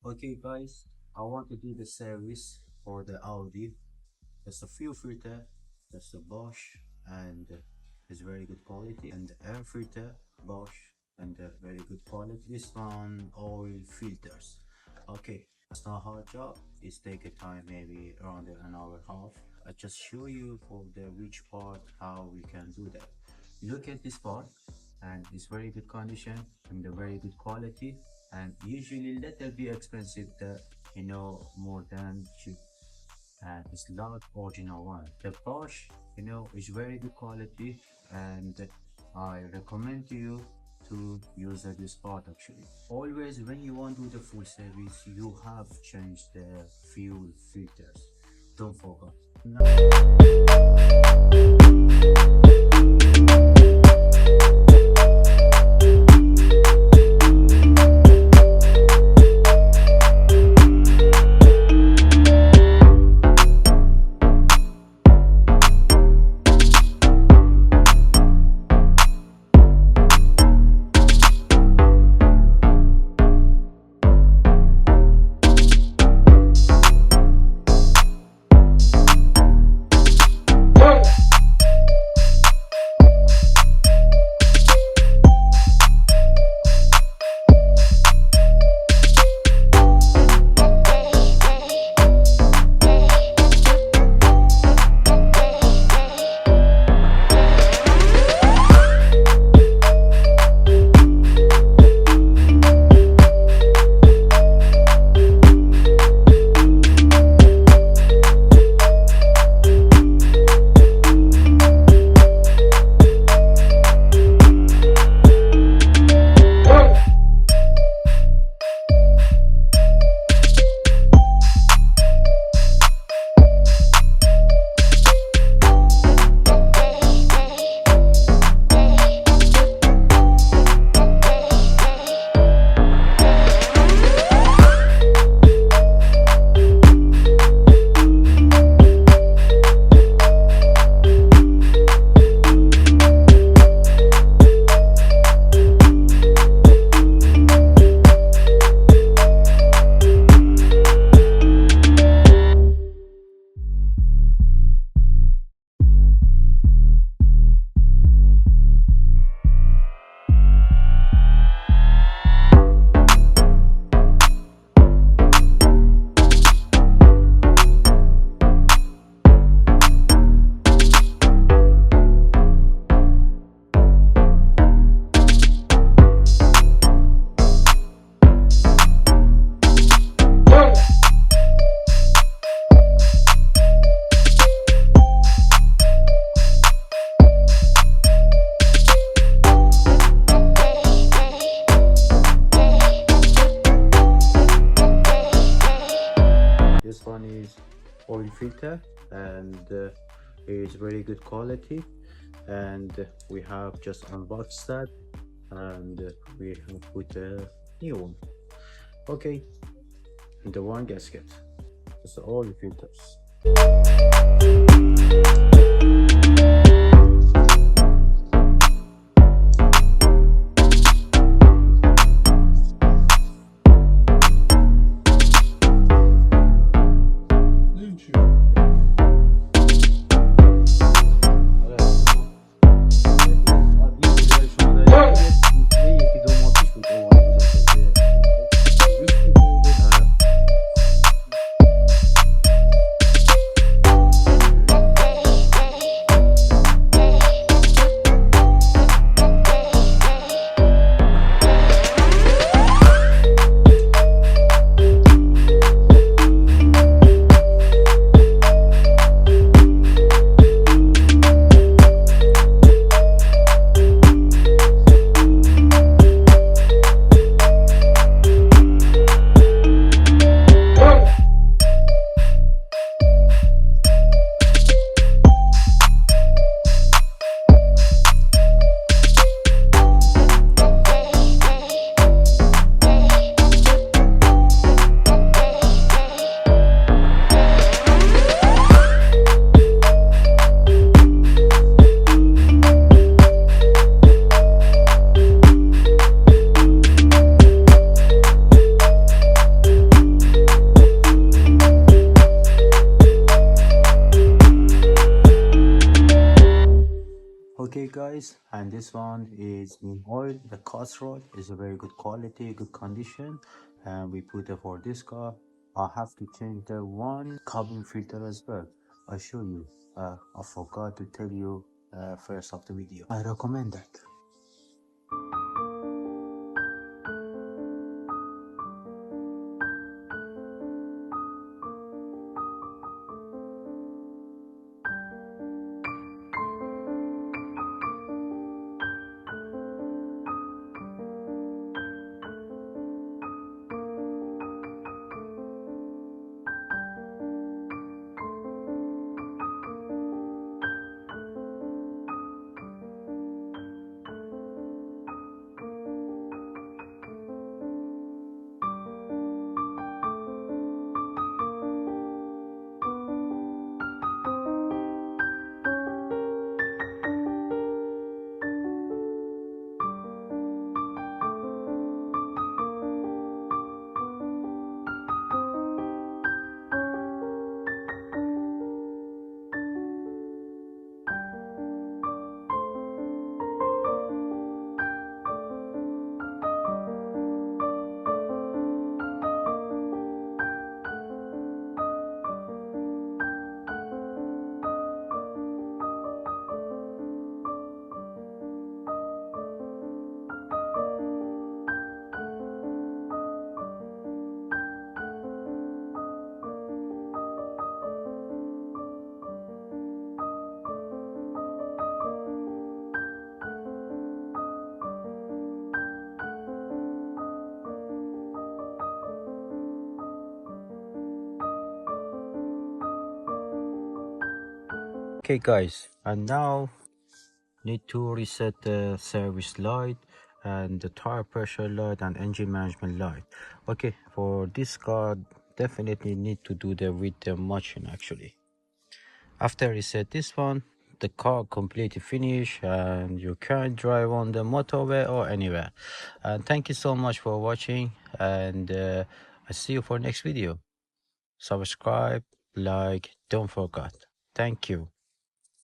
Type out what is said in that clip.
Okay guys, I want to do the service for the Audi. There's a few filter, there's a Bosch and it's very good quality, and the air filter Bosch and very good quality. This one oil filters. Okay, it's not a hard job, it's take a time maybe around an hour and a half. I just show you for the which part how we can do that. Look at this part, and it's very good condition and the very good quality, and usually little bit expensive, the more than cheap, and it's not original one. The Bosch is very good quality, and I recommend you to use this part. Actually, always when you want to do the full service, you have to change the fuel filters, don't forget. This one is oil filter, and it's very good quality, and we have just unboxed that, and we have put a new one. Okay, and the one gasket. It's oil filters. antifreeze, and this one is in oil. The cast rod is a very good quality, good condition, and we put it for this car. I have to change the one cabin filter as well. I show you. I forgot to tell you first of the video. I recommend that. Okay guys, and now need to reset the service light and the tire pressure light and engine management light. Okay, for this car definitely need to do the with the machine actually. After reset this one, the car completely finished and you can drive on the motorway or anywhere. And thank you so much for watching, and I see you for next video. Subscribe, like, don't forget. Thank you.